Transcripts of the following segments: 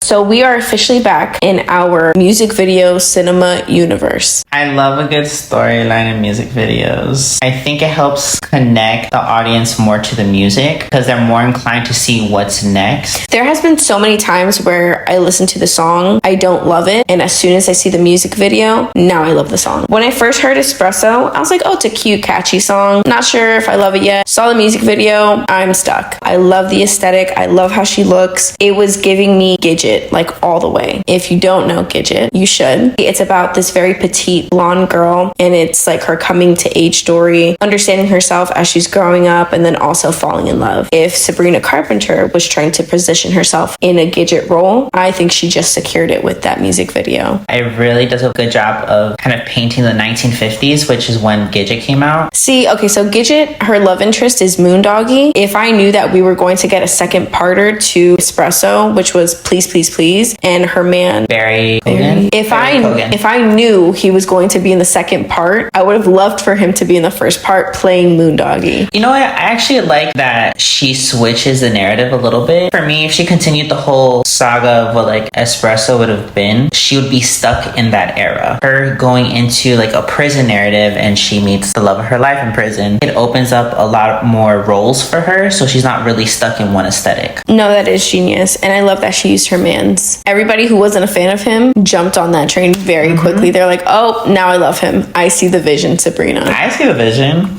So we are officially back in our music video cinema universe. I love a good storyline in music videos. I think it helps connect the audience more to the music because they're more inclined to see what's next. There has been so many times where I listen to the song, I don't love it, and as soon as I see the music video, now I love the song. When I first heard Espresso, I was like, oh, it's a cute, catchy song. Not sure if I love it yet. Saw the music video, I'm stuck. I love the aesthetic. I love how she looks. It was giving me GIDGET, like all the way. If you don't know GIDGET, you should. It's about this very petite blonde girl, and it's like her coming to age story, understanding herself as she's growing up, and then also falling in love. If Sabrina Carpenter was trying to position herself in a GIDGET role, I think she just secured it with that music video. It really does a good job of kind of painting the 1950s, which is when GIDGET came out. See, okay, so GIDGET, her love interest is Moondoggy. If I knew that we were going to get a second parter to Espresso, which was Please Please Please, and her man Barry KEOGHAN. If I knew he was going to be in the second part, I would have loved for him to be in the first part playing Moondoggy. You know what? I actually like that she switches the narrative a little bit. For me, if she continued the whole saga of what like Espresso would have been, she would be stuck in that era. Her going into like a prison narrative and she meets the love of her life in prison, it opens up a lot more roles for her, so she's not really stuck in one aesthetic. No, that is genius, and I love that she used her mans. Everybody who wasn't a fan of him jumped on that train very quickly. They're like, oh, now I love him. I see the vision, Sabrina. I see the vision.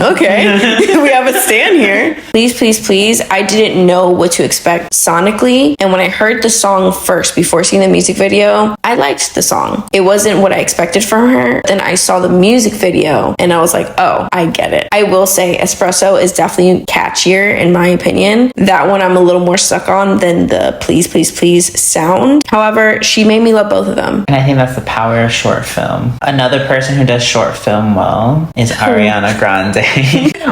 Okay, we have a stand here. Please, please, please. I didn't know what to expect sonically, and when I heard the song first before seeing the music video, I liked the song. It wasn't what I expected from her. Then I saw the music video and I was like, oh, I get it. I will say Espresso is definitely catchier in my opinion. That one I'm a little more stuck on than the Please Please Please sound. However, she made me love both of them. And I think that's the power of short film. Another person who does short film well is Ariana Grande.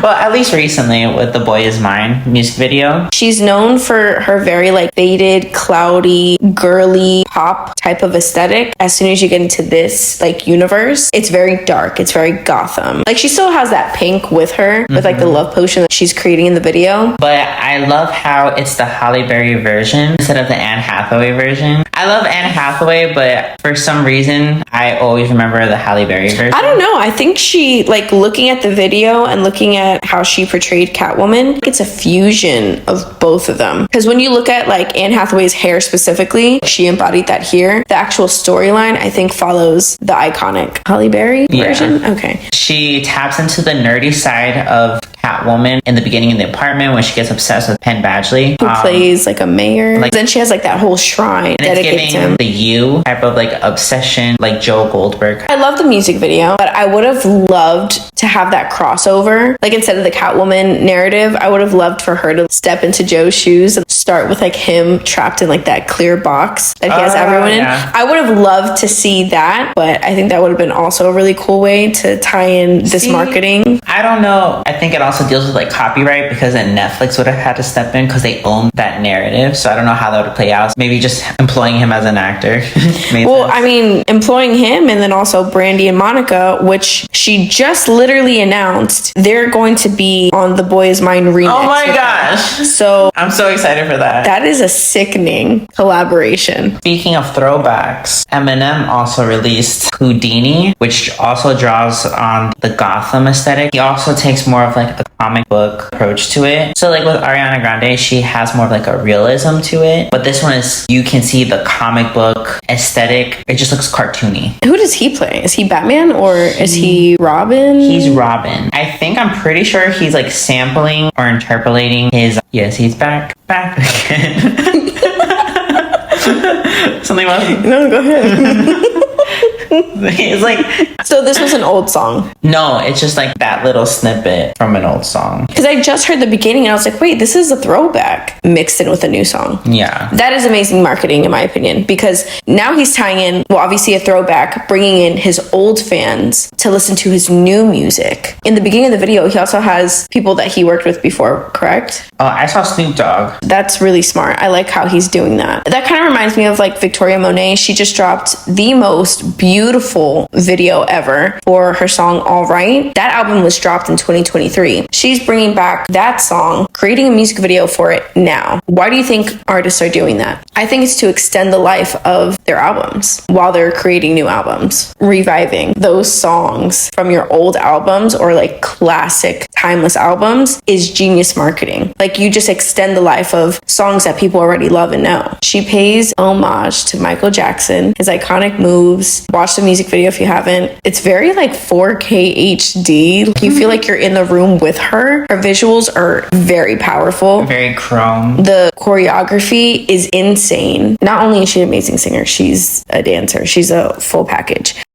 Well, at least recently with The Boy Is Mine music video. She's known for her very like faded, cloudy, girly pop type of aesthetic. As soon as you get into this like universe, it's very dark. It's very Gotham. Like she still has that pink with her, with like the love potion that she's creating in the video. But I love how it's the Halle Berry version instead of the Anne Hathaway version. I love Anne Hathaway, but for some reason, I always remember the Halle Berry version. I don't know. I think she, like looking at the video and looking at how she portrayed Catwoman, it's a fusion of both of them. Because when you look at like Anne Hathaway's hair specifically, she embodied that here. The actual storyline, I think, follows the iconic Halle Berry version. Okay. She taps into the nerdy side of Catwoman in the beginning in the apartment when she gets obsessed with Penn Badgley, who plays like a mayor. Like, then she has like that whole shrine dedicated to him. The You type of like obsession, like Joe Goldberg. I love the music video, but I would have loved to have that crossover. Like instead of the Catwoman narrative, I would have loved for her to step into Joe's shoes and start with like him trapped in like that clear box that he has everyone in. I would have loved to see that, but I think that would have been also a really cool way to tie in this marketing. I don't know. I think it also deals with like copyright because then Netflix would have had to step in because they own that narrative. So I don't know how that would play out. Maybe just employing him as an actor. Well, I mean, employing him and then also Brandy and Monica, which she just literally announced they're going to be on The Boy Is Mine remix. Oh my gosh. So I'm so excited for that. That is a sickening collaboration. Speaking of throwbacks, Eminem also released Houdini, which also draws on the Gotham aesthetic. He also takes more of like a comic book approach to it. So like with Ariana Grande, she has more of like a realism to it. But this one is, you can see the comic book aesthetic. It just looks cartoony. Who does he play? Is he Batman or is he Robin? He's Robin. I'm pretty sure he's like sampling or interpolating his, yes, he's back again. Something else? No, go ahead. It's like, so this was an old song? No, it's just like that little snippet from an old song. Because I just heard the beginning and I was like, wait, this is a throwback mixed in with a new song. Yeah. That is amazing marketing in my opinion, because now he's tying in, well, obviously a throwback, bringing in his old fans to listen to his new music. In the beginning of the video, he also has people that he worked with before, correct? Oh, I saw Snoop Dogg. That's really smart. I like how he's doing that. That kind of reminds me of like Victoria Monet. She just dropped the most beautiful beautiful video ever for her song All Right. That album was dropped in 2023. She's bringing back that song, creating a music video for it now. Why do you think artists are doing that? I think it's to extend the life of their albums while they're creating new albums. Reviving those songs from your old albums or like classic timeless albums is genius marketing. Like, you just extend the life of songs that people already love and know. She pays homage to Michael Jackson, his iconic moves. Watch the music video if you haven't. It's very like 4K HD. You feel like you're in the room with her. Her visuals are very powerful. Very chrome. The choreography is insane. Not only is she an amazing singer, she's a dancer. She's a full package.